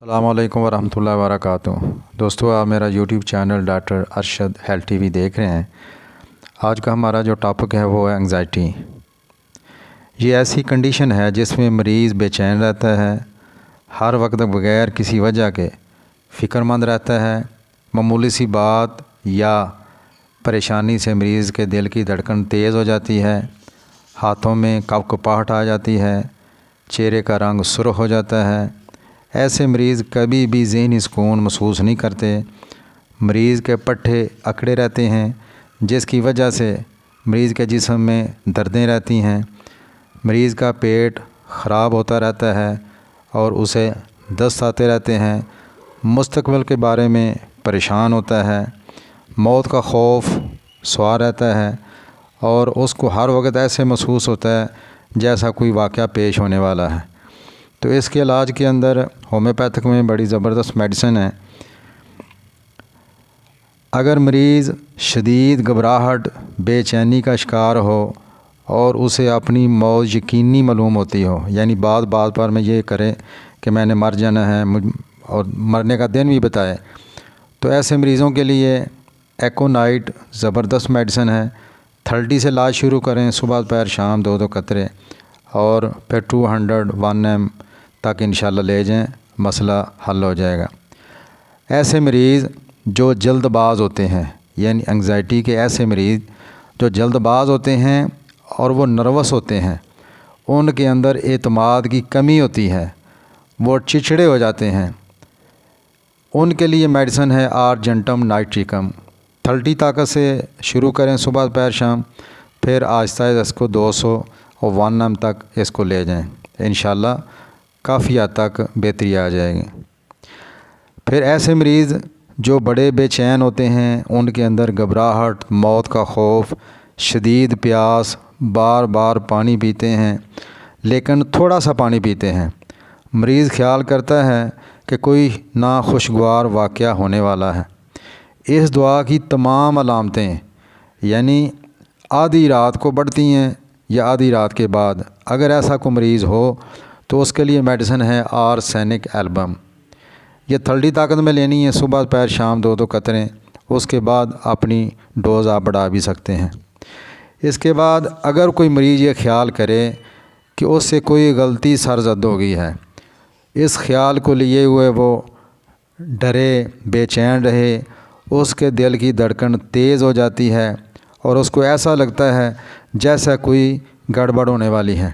السلام علیکم ورحمۃ اللہ وبرکاتہ۔ دوستو، آپ میرا YouTube channel doctor Arshad health T V دیکھ رہے ہیں۔ آج کا ہمارا جو ٹاپک ہے وہ ہے انگزائٹی۔ یہ ایسی کنڈیشن ہے جس میں مریض بے چین رہتا ہے، ہر وقت بغیر کسی وجہ کے فکر مند رہتا ہے۔ معمولی سی بات یا پریشانی سے مریض کے دل کی دھڑکن تیز ہو جاتی ہے، ہاتھوں میں کپکپاہٹ آ جاتی ہے، چہرے کا رنگ سرخ ہو جاتا ہے۔ ایسے مریض کبھی بھی ذہنی سکون محسوس نہیں کرتے۔ مریض کے پٹھے اکڑے رہتے ہیں، جس کی وجہ سے مریض کے جسم میں دردیں رہتی ہیں۔ مریض کا پیٹ خراب ہوتا رہتا ہے اور اسے دست آتے رہتے ہیں۔ مستقبل کے بارے میں پریشان ہوتا ہے۔ موت کا خوف سوار رہتا ہے اور اس کو ہر وقت ایسے محسوس ہوتا ہے جیسا کوئی واقعہ پیش ہونے والا ہے۔ تو اس کے علاج کے اندر ہومیوپیتھک میں بڑی زبردست میڈیسن ہے۔ اگر مریض شدید گھبراہٹ، بے چینی کا شکار ہو اور اسے اپنی موت یقینی معلوم ہوتی ہو، یعنی بات بات پر میں یہ کرے کہ میں نے مر جانا ہے اور مرنے کا دن بھی بتائے، تو ایسے مریضوں کے لیے ایکونائٹ زبردست میڈیسن ہے۔ 30 سے علاج شروع کریں، صبح دوپہر شام 2 قطرے، اور پھر 200 1 ایم تک انشاءاللہ لے جائیں، مسئلہ حل ہو جائے گا۔ ایسے مریض جو جلد باز ہوتے ہیں، یعنی انگزائٹی کے ایسے مریض جو جلد باز ہوتے ہیں اور وہ نروس ہوتے ہیں، ان کے اندر اعتماد کی کمی ہوتی ہے، وہ چڑچڑے ہو جاتے ہیں، ان کے لیے میڈیسن ہے آرجنٹم نائٹریکم۔ 30 طاقت سے شروع کریں، صبح دوپہر شام، پھر آہستہ آہستہ اس کو 200 اور 1 ایم تک اس کو لے جائیں، انشاءاللہ کافی حد تک بہتری آ جائے گی۔ پھر ایسے مریض جو بڑے بے چین ہوتے ہیں، ان کے اندر گھبراہٹ، موت کا خوف، شدید پیاس، بار بار پانی پیتے ہیں لیکن تھوڑا سا پانی پیتے ہیں۔ مریض خیال کرتا ہے کہ کوئی ناخوشگوار واقعہ ہونے والا ہے۔ اس دعا کی تمام علامتیں یعنی آدھی رات کو بڑھتی ہیں یا آدھی رات کے بعد، اگر ایسا کوئی مریض ہو تو اس کے لیے میڈیسن ہے آرسینک ایلبم۔ یہ 30 طاقت میں لینی ہے، صبح دوپہر شام 2 قطرے، اس کے بعد اپنی ڈوز آپ بڑھا بھی سکتے ہیں۔ اس کے بعد اگر کوئی مریض یہ خیال کرے کہ اس سے کوئی غلطی سرزد ہو گئی ہے، اس خیال کو لیے ہوئے وہ ڈرے، بے چین رہے، اس کے دل کی دھڑکن تیز ہو جاتی ہے اور اس کو ایسا لگتا ہے جیسا کوئی گڑبڑ ہونے والی ہے۔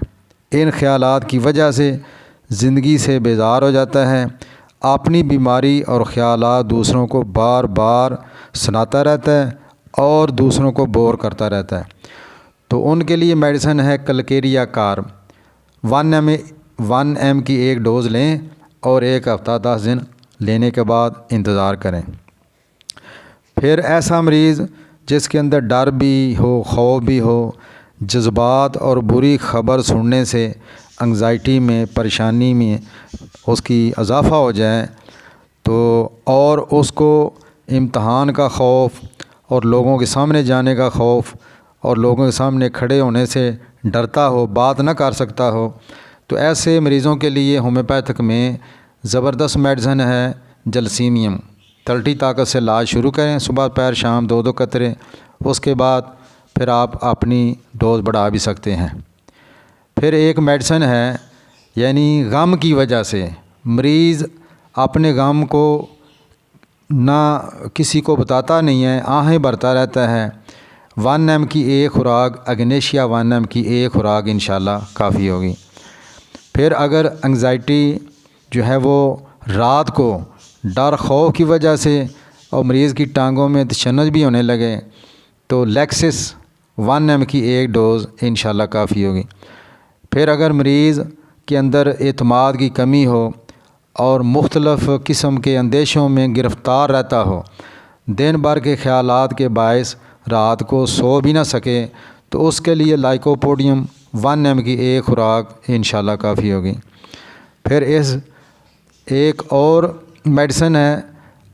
ان خیالات کی وجہ سے زندگی سے بیزار ہو جاتا ہے، اپنی بیماری اور خیالات دوسروں کو بار بار سناتا رہتا ہے اور دوسروں کو بور کرتا رہتا ہے۔ تو ان کے لیے میڈیسن ہے کلکیریا کارب۔ 1 ایم کی ایک ڈوز لیں اور 1 ہفتہ 10 دن لینے کے بعد انتظار کریں۔ پھر ایسا مریض جس کے اندر ڈر بھی ہو، خوف بھی ہو، جذبات اور بری خبر سننے سے انگزائٹی میں، پریشانی میں اس کی اضافہ ہو جائے، تو اور اس کو امتحان کا خوف اور لوگوں کے سامنے جانے کا خوف اور لوگوں کے سامنے کھڑے ہونے سے ڈرتا ہو، بات نہ کر سکتا ہو، تو ایسے مریضوں کے لیے ہومیوپیتھک میں زبردست میڈیسن ہے جلسینیم۔ 30 طاقت سے علاج شروع کریں، صبح دوپہر شام 2 قطرے، اس کے بعد پھر آپ اپنی ڈوز بڑھا بھی سکتے ہیں۔ پھر ایک میڈیسن ہے، یعنی غم کی وجہ سے مریض اپنے غم کو نہ کسی کو بتاتا نہیں ہے، آہیں بھرتا رہتا ہے۔ 1 ایم کی ایک خوراک، اگنیشیا 1 ایم کی ایک خوراک انشاءاللہ کافی ہوگی۔ پھر اگر انگزائٹی جو ہے وہ رات کو ڈر خوف کی وجہ سے اور مریض کی ٹانگوں میں تشنج بھی ہونے لگے، تو لیکسس 1 ایم کی ایک ڈوز انشاءاللہ کافی ہوگی۔ پھر اگر مریض کے اندر اعتماد کی کمی ہو اور مختلف قسم کے اندیشوں میں گرفتار رہتا ہو، دن بھر کے خیالات کے باعث رات کو سو بھی نہ سکے، تو اس کے لیے لائکوپوڈیم 1 ایم کی ایک خوراک انشاءاللہ کافی ہوگی۔ پھر ایک اور میڈیسن ہے،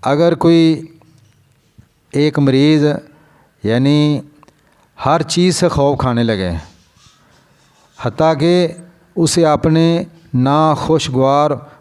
اگر کوئی ایک مریض یعنی ہر چیز سے خوف کھانے لگے، حتیٰ کہ اسے اپنے ناخوشگوار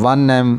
1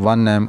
1